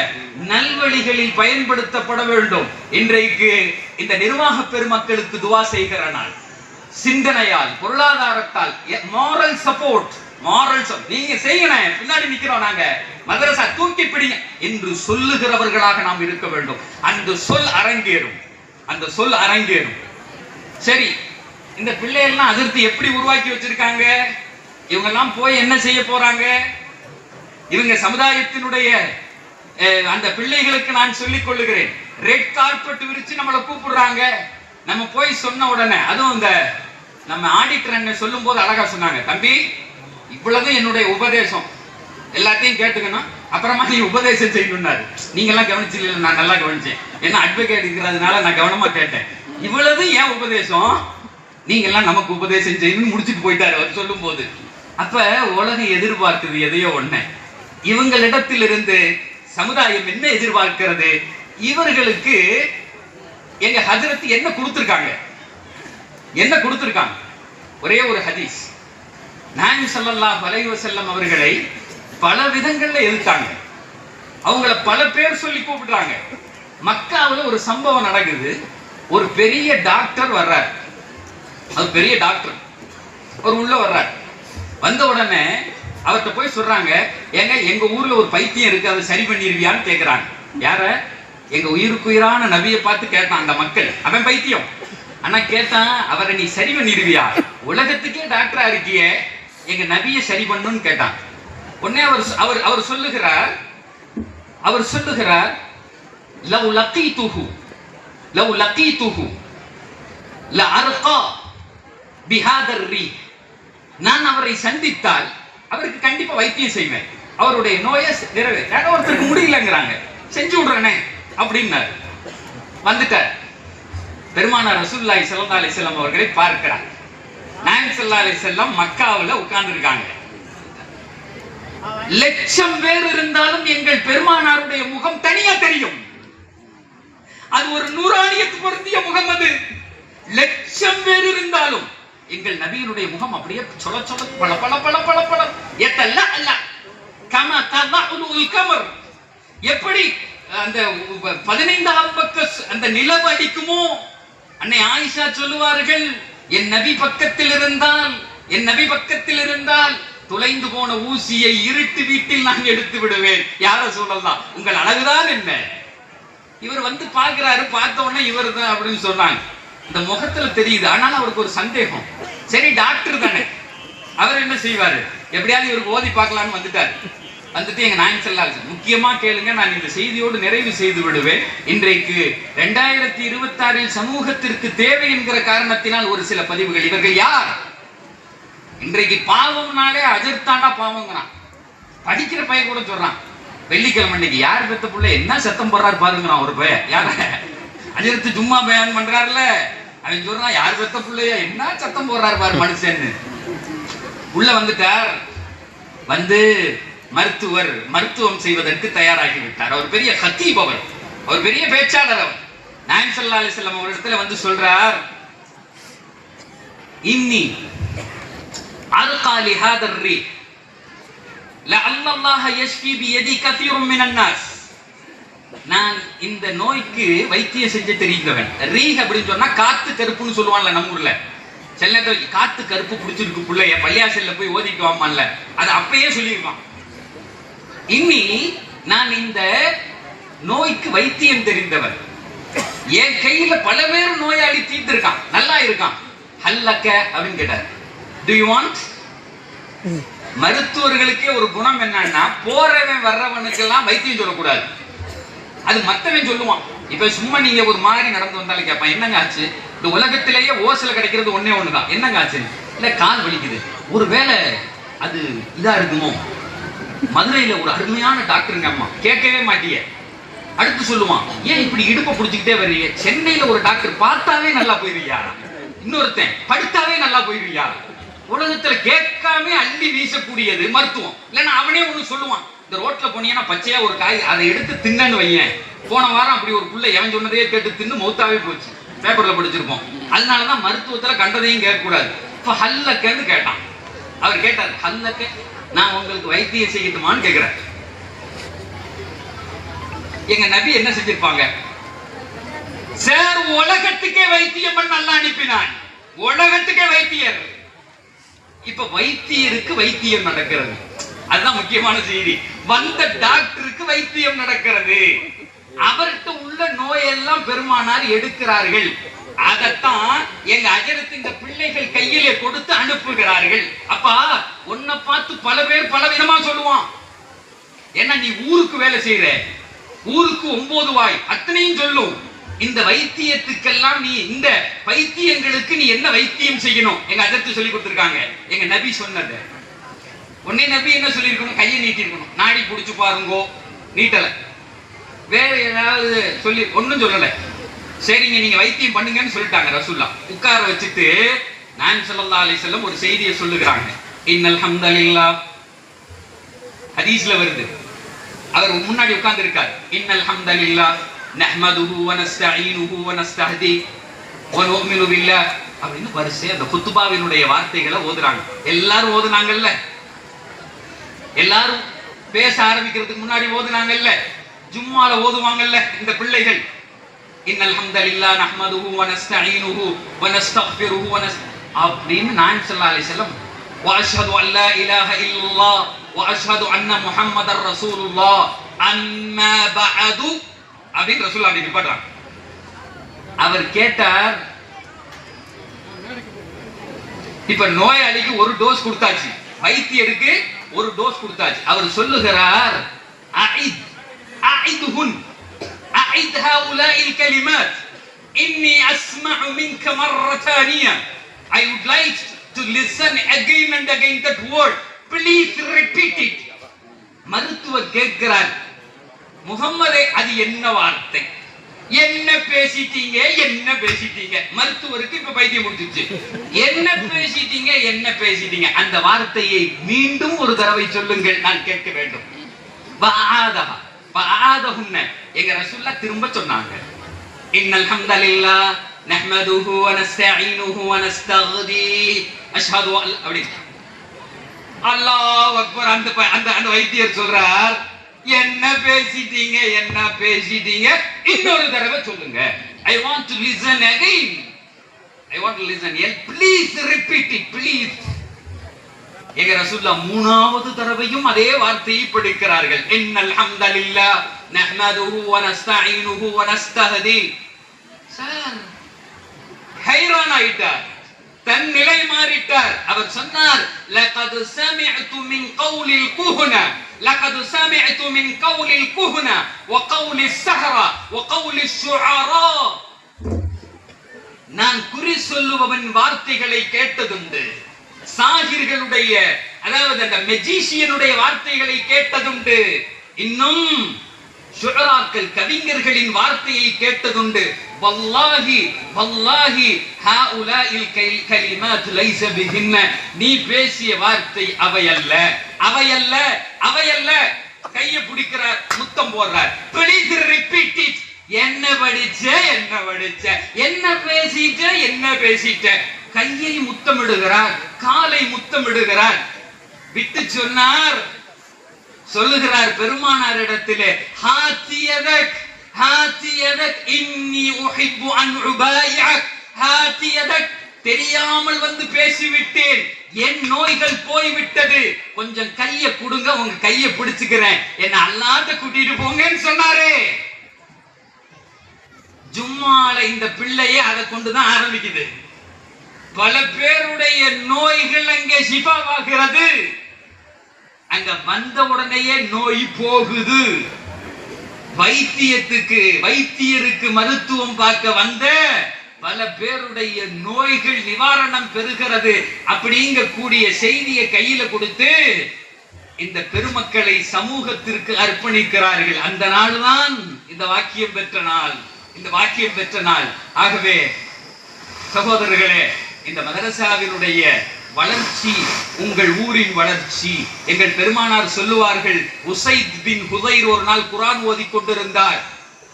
நல்வழிகளில் பயன்படுத்தப்பட வேண்டும். இன்றைக்கு இந்த நிர்வாக பெருமக்களுக்கு துவா செய்கிற நாள். சிந்தனையால், பொருளாதாரத்தால், மாரல் சப்போர்ட், நீங்க செய்யணும், பின்னாடி நிக்கிறோம் நாங்க, மதரசா தூக்கி பிடிங்க என்று சொல்லுகிறவர்களாக நாம் இருக்க வேண்டும். அந்த சொல் அரங்கேறும், அந்த சொல் அரங்கேறும். சரி, இந்த பிள்ளைகள்லாம் அதிர்த்தி எப்படி உருவாக்கி வச்சிருக்காங்க? இவங்க எல்லாம் போய் என்ன செய்ய போறாங்க? இவங்க சமுதாயத்தினுடைய அந்த பிள்ளைகளுக்கு நான் சொல்லிக் கொள்ளுகிறேன், ரெட் கார்பெட் விரிச்சு நம்மளை கூப்பிடுறாங்க. நம்ம போய் சொன்ன உடனே, அதுவும் இந்த நம்ம ஆடிட்டர் என்ன சொல்லும் போது அழகா சொன்னாங்க, தம்பி இவ்வளவு என்னுடைய உபதேசம், எல்லாத்தையும் கேட்டுக்கணும், அப்புறமா நீ உபதேசம் செய்யணும்னாரு. நீங்க எல்லாம் கவனிச்சில்ல, நான் நல்லா கவனிச்சேன், ஏன்னா அட்வொகேட் இருக்கிறதுனால நான் கவனமா கேட்டேன். இவ்வளவு ஏன் உபதேசம், நீங்க எல்லாம் நமக்கு உபதேசம் செய்யணும்னு முடிச்சுட்டு போயிட்டாரு அவர் சொல்லும் போது. அப்ப உலகம் எதிர்பார்க்குது எதையோ ஒண்ணு. இவங்களிடத்திலிருந்து சமுதாயம் என்ன எதிர்பார்க்கிறது? இவர்களுக்கு எங்க ஹஜ்ரத் என்ன கொடுத்திருக்காங்க, என்ன கொடுத்திருக்காங்க? ஒரே ஒரு ஹதீஸ். நாயகம் ஸல்லல்லாஹு அலைஹி வஸல்லம் அவர்களை பல விதங்கள்ல எதிர்த்தாங்க, அவங்கள பல பேர் சொல்லி கூப்பிடுறாங்க. மக்காவுல ஒரு சம்பவம் நடக்குது. ஒரு பெரிய டாக்டர் வர்றார், அவர் பெரிய டாக்டர், அவர் உள்ள வர்றார். வந்த உடனே அவர்கிட்ட போய் சொல்றாங்க, ஏங்க எங்க ஊர்ல ஒரு பைத்தியம் இருக்கு, அதை சரி பண்ணிருவியான்னு கேட்கிறாங்க. யார? எங்க உயிருக்குயிரான நபியை பார்த்து கேட்டான் அந்த மக்கள். அவன் பைத்தியம், ஆனா கேட்டான், அவரை நீ சரி பண்ணிருவியா, உலகத்துக்கே டாக்டரா இருக்கியே, எங்க நபியை சரி பண்ணுன்னு கேட்டான். உடனே அவர் சொல்லுகிறார், லவ் லகீதுஹு லஅர்கா பிஹாதர் ரீ, நான் அவரை சந்தித்தால் அவருக்கு கண்டிப்பா வைத்தியம் செய்வேன், அவருடைய நோயை நிறைவேற்ற. ஒருத்தருக்கு முடியலங்கிறாங்க, செஞ்சு விடுறேனே அப்படின்னாரு. வந்துட்டார். பெருமானார் ரசூலுல்லாஹி ஸல்லல்லாஹு அலைஹி வஸல்லம் அவர்களை பார்க்கிறார். நாயகம் ஸல்லல்லாஹு அலைஹி வஸல்லம் மக்காவுல உட்கார்ந்து இருக்காங்க. லட்சம் பேர் இருந்தாலும் எங்கள் பெருமானாருடைய முகம் தனியா தெரியும். அது ஒரு நூறானியத்து பொருந்திய முகம். அது லட்சம் பேர் இருந்தாலும் எங்கள் நபியினுடைய முகம் அப்படியே சொல சொல பல பல பல பல பல எத்தல்ல அல்ல கமா ததஉல் கமர், எப்படி அந்த 15ஆம் பக்க அந்த நிலவு அடிக்குமோ. அன்னை ஆயிஷா சொல்லுவார்கள், என் நபி பக்கத்தில் இருந்தால் துளைந்து போன ஊசியை இருட்டு வீட்டில் நான் எடுத்து விடுவேன். யார சொல்லலாம், உங்கள் அழகுதான் என்ன. இவர் வந்து பார்க்கிறாரு, பார்த்த உடனே இவர் தான் அப்படின்னு சொன்னாங்க. இந்த முகத்துல தெரியுது. ஆனால் அவருக்கு ஒரு சந்தேகம். சரி, டாக்டர் தானே, அவர் என்ன செய்வாரு, எப்படியாவது இவருக்கு ஓதி பார்க்கலான்னு வந்துட்டு எங்க நாயகம் ஸல்லல்லாஹு அலைஹி வஸல்லம், முக்கியமா கேளுங்க, நான் இந்த செய்தியோடு நிறைவு செய்து விடுவேன். இன்றைக்கு 2026 சமூகத்திற்கு தேவை என்கிற காரணத்தினால் ஒரு சில பதிவுகள். இவர்கள் யார்? இன்றைக்கு பாவம்னாலே அஜர்த்தாண்டா பாவங்கிறான். படிக்கிற பையன் கூட சொல்றான், வெள்ளிக்கிழமை இன்னைக்கு யார் பெத்த புள்ள என்ன சத்தம் போடுறாரு பாருங்கிறான். ஒரு பையன் யார அஜர்த்து சும்மா பயன் பண்றாருல, அவன் சொல்றான், யார் பெத்த புள்ளையா என்ன சத்தம் போடுறாரு பாரு மனுஷன்னு. உள்ள வந்துட்டார், வந்து மருத்துவம் செய்வதற்கு தயாராகி விட்டார். அவர் பெரிய ஹத்தீப், அவர் பெரிய பேச்சாளர். அவர் நாயகம் ஸல்லல்லாஹு அலைஹி வஸல்லம் ஒரு இடத்துல வந்து சொல்றார், இன்னி அர்கா லிஹாதர் ரீ லஅல்லல்லாஹ யஷ்ஃபி பியதி கஸீரும் மினன் நாஸ். நான் இந்த நோய்க்கு வைத்தியம் செஞ்ச தெரிந்தவன். ரீஹ் அப்படின்னு சொன்னா காத்து கருப்புன்னு சொல்லுவான்ல நம்ம ஊர்ல. சில நேரத்தில் காத்து கருப்பு பிடிச்சிருக்கு பிள்ளைய பள்ளியாசல்ல போய் ஓதிட்டு வாமான்ல, அது அப்பயே சொல்லியிருப்பான். இனி நான் இந்த நோய்க்கு வைத்தியம் தெரிந்தவர். என் கையில பல பேர் நோயாளி தீர்த்து இருக்கான், நல்லா இருக்கான். ஹல்லக்க அப்படின்னு கேட்டார். To you want? மருத்துவர்களுக்கே ஒரு குணம் என்னன்னா, போறவன் வர்றவனுக்கெல்லாம் வைத்தியம் சொல்லக்கூடாது. அது மத்தவன் சொல்லுவான். இப்ப சும்மா நீங்க ஒரு மாதிரி நடந்து வந்தாலும் கேட்பான், என்னங்க ஆச்சு? இந்த உலகத்திலேயே ஓசல கிடைக்கிறது ஒன்னே ஒண்ணுதான், என்னங்க ஆச்சு? இல்ல கால் வலிக்குது. ஒருவேளை அது இதா இருக்குமோ? மதுரையில ஒரு அருமையான டாக்டருங்க அம்மா, கேட்கவே மாட்டிய. அடுத்து சொல்லுவான், ஏன் இப்படி இடுப்பை பிடிச்சிக்கிட்டே வர்றீங்க? சென்னையில ஒரு டாக்டர் பார்த்தாவே நல்லா போயிருவியா, இன்னொருத்தன் படுத்தாவே நல்லா போயிருவியா. உலகத்துல கேட்காம அள்ளி வீசக்கூடியது மருத்துவம். இல்லைன்னா அவனே ஒண்ணு சொல்லுவான், இந்த ரோட்ல போனீங்கன்னா பச்சையா ஒரு காய், அதை எடுத்து தின்னு வையேன். போன வாரம் அப்படி ஒரு புள்ள எவன் சொன்னதையே கேட்டு தின்னு மௌத்தாவே போச்சு, பேப்பர்ல படிச்சிருப்போம். அதனாலதான் மருத்துவத்துல கண்டதையும் கேட்க கூடாது. இப்ப ஹல்லக்கன்னு கேட்டான். அவர் கேட்டார், ஹல்லக்க, நான் உங்களுக்கு வைத்தியம் செய்யட்டுமான்னு கேட்கிறேன். எங்க நபி என்ன செஞ்சிருப்பாங்க? சார், உலகத்துக்கே வைத்தியம் பண்ண அல்லாஹ் அனுப்பினான். உலகத்துக்கே வைத்தியர். இப்ப வைத்தியருக்கு வைத்தியம் நடக்கிறது, அதுதான் முக்கியமான செய்தி. வந்த டாக்டருக்கு வைத்தியம் நடக்கிறது. அவர்கிட்ட உள்ள நோயெல்லாம் பெருமானார் எடுக்கிறார்கள். அதத்தான் எங்க அஜரத் இந்த பிள்ளைகள் கையிலே கொடுத்து அனுப்புகிறார்கள். அப்பா, உன்னை பார்த்து பல பேர் பல விதமா சொல்லுவான். ஏன்னா நீ ஊருக்கு வேலை செய்யற, ஊருக்கு 9 வாய் அத்தனையும் சொல்லும். இந்த வைத்தியத்துக்கெல்லாம் நீ, இந்த வைத்தியங்களுக்கு நீ என்ன வைத்தியம் செய்யணும் எங்க அஜரத்து சொல்லி கொடுத்திருக்காங்க. எங்க நபி சொன்னது உடனே நபி என்ன சொல்லியிருக்கணும்? கையை நீட்டி இருக்கணும். நாடி பிடிச்சு பாருங்கோ, நீட்டல. வேற ஏதாவது சொல்லி ஒன்னும் சொல்லல. சரிங்க, நீங்க வைத்தியம் பண்ணுங்கன்னு சொல்லிட்டாங்க ரசூல்லா. உட்கார வச்சுட்டு நாயகம் ஸல்லல்லாஹு அலைஹி வஸல்லம் ஒரு செய்தியை சொல்லுகிறாங்க. இன்னல் ஹம்தலில்லாஹ், ஹதீஸ்ல வருது. அவர் முன்னாடி உட்கார்ந்து இருக்கார். இன்னல் ஹம்தலில்லாஹ் நஹ்மதுஹு வ நஸ்தஈனுஹு வ நஸ்தஹ்தி வ நுமினு பில்லாஹ் அப்படின்னு வரிசை அந்த குத்துபாவினுடைய வார்த்தைகளை ஓதுறாங்க. எல்லாரும் ஓதுனாங்கல்ல, எல்லாரும் பேச ஆரம்பிக்கிறதுக்கு முன்னாடி ஓதுனாங்கல்ல, ஜும்மால ஓதுவாங்கல்ல இந்த பிள்ளைகள். இன்னல் ஹம்தலில்லாஹ் நஹ்மதுஹு வ நஸ்தஈனுஹு வ நஸ்தக்ஃபிருஹு வ அப்படின்னு நாயகம் ஸல்லல்லாஹு அலைஹி வஸல்லம் வ அஷ்ஹது அல்லா இலாஹ இல்லல்லாஹ் வ அஷ்ஹது அன்ன முஹம்மதர் ரசூலுல்லாஹ் அம்மா பஅது அப்படின்னு ரசூலுல்லாஹ் அப்படி நிப்பாட்டுறாங்க. அவர் கேட்டார், இப்ப நோயாளிக்கு ஒரு டோஸ் கொடுத்தாச்சு, வைத்தியருக்கு ஒரு டோஸ் கொடுத்தாச்சு. அவர் சொல்லுகிறார், அஇத் அஇதுஹுன் அஇத் ஹாஉலாஇல் கலிமாத் இன்னி அஸ்மஉ மின்க மர்ர Tania. I would like to listen again and again that word. Please repeat it. மருத்துவர் கேட்கிறார், முகம்மதே அது என்ன வார்த்தை? என்ன பேசிட்டீங்க, என்ன பேசிட்டீங்க? மருத்துவருக்கு இப்ப பைத்தியம் முடிச்சிருச்சு. என்ன பேசிட்டீங்க, என்ன பேசிட்டீங்க? அந்த வார்த்தையை மீண்டும் ஒரு தடவை சொல்லுங்கள், நான் கேட்க வேண்டும். எங்க ரசூலுல்லாஹ் திரும்ப சொன்னாங்க, இன்னல் ஹம்தலில்லாஹ் நஹ்மதுஹு வ நஸ்தஈனுஹு வ நஸ்தஹ்தி அஷ்ஹது அப்படி அல்லாஹ் அக்பர். அந்த வைத்தியர் சொல்றார், என்ன பேசிட்டீங்க என்ன பேசிட்டீங்க, இன்னொரு தடவை சொல்லுங்க. I want to listen again. I want to listen. Please repeat it, please. எங்க ரசூலுல்லாஹ் மூணாவது தடவையும் அதே வார்த்தையை படிக்கிறார்கள். இன்னல் ஹம்தலில்லாஹ் நஹ்மதுஹு வ நஸ்தஈனுஹு வ நஸ்தஹதி. சார் ஹைரான் ஆயிட்டார், தன் நிலை மாறிட்டார். அவர் சொன்னார், லகத் சமிஅது மின் கௌலில் குஹனா, லகத் சமிஅது மின் கௌலில் குஹனா வ கௌலிஸ் ஸஹரா வ கௌலிஸ் ஷுஆரா. நான் குறி சொல்லுபவன் வார்த்தைகளை கேட்டதுண்டு, சாகிர்களுடைய அதாவது அந்த மெஜிஷியனுடைய வார்த்தைகளை கேட்டதுண்டு, இன்னும் ஷுஅராக்கள் கவிஞர்களின் வார்த்தையை கேட்டதுண்டு. வல்லாஹி வல்லாஹி ஹாஉலாஇல் கலிமாத் லைஸ பிஹின்ன. நீ பேசிய வார்த்தை அவையல்ல அவையல்ல அவையல்ல. கையை பிடிக்கிறார், முத்தம் போடுறார். Please repeat it. என்ன படிச்ச என்ன படிச்ச, என்ன பேசிட்ட என்ன பேசிட்ட. கையை முத்தமிடுகிறார், காலை முத்தமிடுகிறார். விட்டு சொன்னார், சொல்லுகிறார் பெருமானார் இடத்திலே, ஹாத்தியதக் ஹாத்தியதக் இன்னி உஹிப்பு அன் உபாயிஅக். ஹாத்தியதக், தெரியாமல் வந்து பேசிவிட்டேன், என் நோய்கள் போய்விட்டது, கொஞ்சம் கையை கொடுங்க, உங்க கையை பிடிச்சுக்கிறேன், என்ன அல்லாஹ்ட்ட கூட்டிட்டு போங்கன்னு சொன்னாரே. ஜும்மால இந்த பிள்ளையே அதை கொண்டுதான் ஆரம்பிக்குது. பல பேருடைய நோய்கள் அங்கே ஷிஃபாவாகிறது, அங்க வந்த உடனேயே நோய் போகுது. வைத்தியருக்கு மருத்துவம் பார்க்க வந்த பல பேருடைய நோய்கள் நிவாரணம் பெறுகிறது. அப்படிங்க கூடிய செய்தியை கையில கொடுத்து இந்த பெருமக்களை சமூகத்திற்கு அர்ப்பணிக்கிறார்கள். அந்த நாள் தான் இந்த வாக்கியம் பெற்ற நாள், இந்த வாக்கியம் பெற்ற நாள். ஆகவே சகோதரர்களே, இந்த மதரசாவினுடைய வளர்ச்சி உங்கள் ஊரின் வளர்ச்சி. எங்கள் பெருமானார் சொல்லுவார்கள், உசைத் பின் ஹுதைர் ஒரு நாள் குர்ஆன் ஓதி கொண்டிருந்தார்.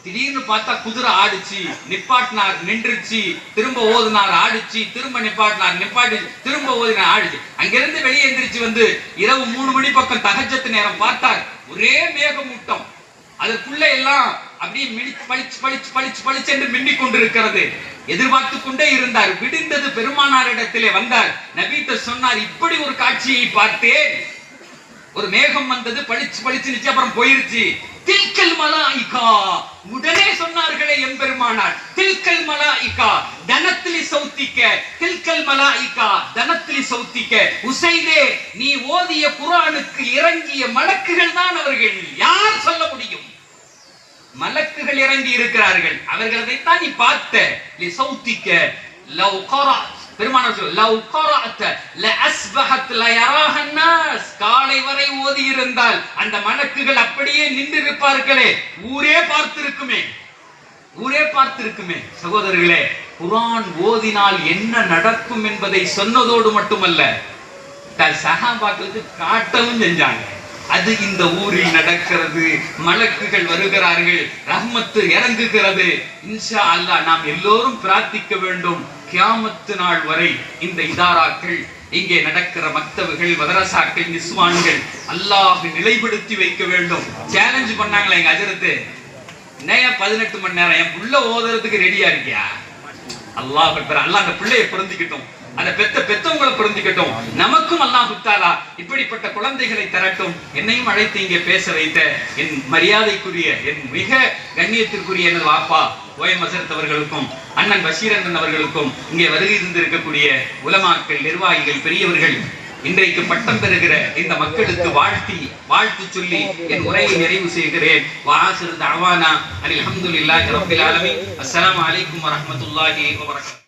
திடீர்னு பார்த்தா குதிரை ஆடிச்சு, நிப்பாட்டினார், நின்றுச்சு, திரும்ப ஓதினார், ஆடிச்சு, திரும்ப நிப்பாட்டினார், நிப்பாட்டி திரும்ப ஓதினார், ஆடிச்சு. அங்கிருந்து வெளியே எந்திரிச்சு வந்து இரவு 3 மணி பக்கம் தஹஜ்ஜத் நேரம் பார்த்தார், ஒரே மேகமூட்டம், அதற்குள்ள எல்லாம் அப்படியே பளிச்சு என்று மின்னிக் கொண்டிருக்கிறது. எதிர்பார்த்து கொண்டே இருந்தார். விடிந்தது, பெருமானார் இடத்திலே வந்தார். நபிட்ட சொன்னார், இப்படி ஒரு காட்சியை பார்த்தேன். ஒரு மேகம் வந்தது, பளிச்சு அப்புறம் போயிருச்சு. தில்கல் மலாயிகா, உடனே சொன்னார்களே எம்பெருமானார், தில்கல் மலாயிகா தனத்திலி சௌத்திக்க, தில்கல் மலாயிகா தனத்திலி சௌத்திக்க. உசைதே, நீ ஓதிய குர்ஆனுக்கு இறங்கிய மலக்குகள் தான் அவர்கள். யார் சொல்ல முடியும்? மலக்குகள் இறங்கி இருக்கிறார்கள். அவர்களைத்தான் நீ பார்த்த. லிசௌத்திக்க லவ் கரஅத், பெருமானார் சொல்ல, லவ் கரஅத் லஅஸ்பஹத் லயராஹ الناس. காலை வரை ஓதி இருந்தால் அந்த மலக்குகள் அப்படியே நின்றிருப்பார்களே, ஊரே பார்த்திருக்குமே, ஊரே பார்த்திருக்குமே. சகோதரர்களே, குர்ஆன் ஓதினால் என்ன நடக்கும் என்பதை சொன்னதோடு மட்டுமல்ல, சஹாபாக்களுக்கு காட்டவும் செஞ்சாங்க. அது இந்த ஊரில் நடக்கிறது. மலக்குகள் வருகிறார்கள், ரஹ்மத்து இறங்குகிறது. இன்ஷா அல்லாஹ் நாம் எல்லோரும் பிரார்த்திக்க வேண்டும், கியாமத்து நாள் வரை இந்த இதாராக்கள், இங்கே நடக்கிற மக்தபுகள், மதரசாக்கள், நிஸ்வான்கள் அல்லாஹ் நிலைப்படுத்தி வைக்க வேண்டும். சேலஞ்ச் பண்ணாங்களே எங்க அஜரத்து, என்னையா 18 மணி நேரம் என் புள்ள ஓதுறதுக்கு ரெடியா இருக்கியா? அல்லாஹ் அக்பர். அல்லாஹ் அந்த பிள்ளையை பொருந்திக்கிட்டோம், அந்த பெத்தவங்களை பொருந்திக்கட்டும். நமக்கும் அல்லாஹ் தஆலா இப்படிப்பட்ட குழந்தைகளை தரட்டும். என்னையும் அழைத்து இங்கே பேச வைத்த என் மரியாதைக்குரிய, என் மிக கண்ணியத்திற்குரிய எனது வாப்பா ஓஎம் ஹஸரத் அவர்களுக்கும், அண்ணன் பஷீர் அண்ணன் அவர்களுக்கும், இங்கே வருகை இருந்திருக்கக்கூடிய உலமாக்கள், நிர்வாகிகள், பெரியவர்கள், இன்றைக்கு பட்டம் பெறுகிற இந்த மக்களுக்கு வாழ்த்து சொல்லி என் உரையை நிறைவு செய்கிறேன். வஆசிரு தஅவானா அல்ஹம்துலில்லாஹி ரப்பில் ஆலமீன். அஸ்ஸலாமு அலைக்கும் வரஹ்மத்துல்லாஹி வபரகாத்துஹு.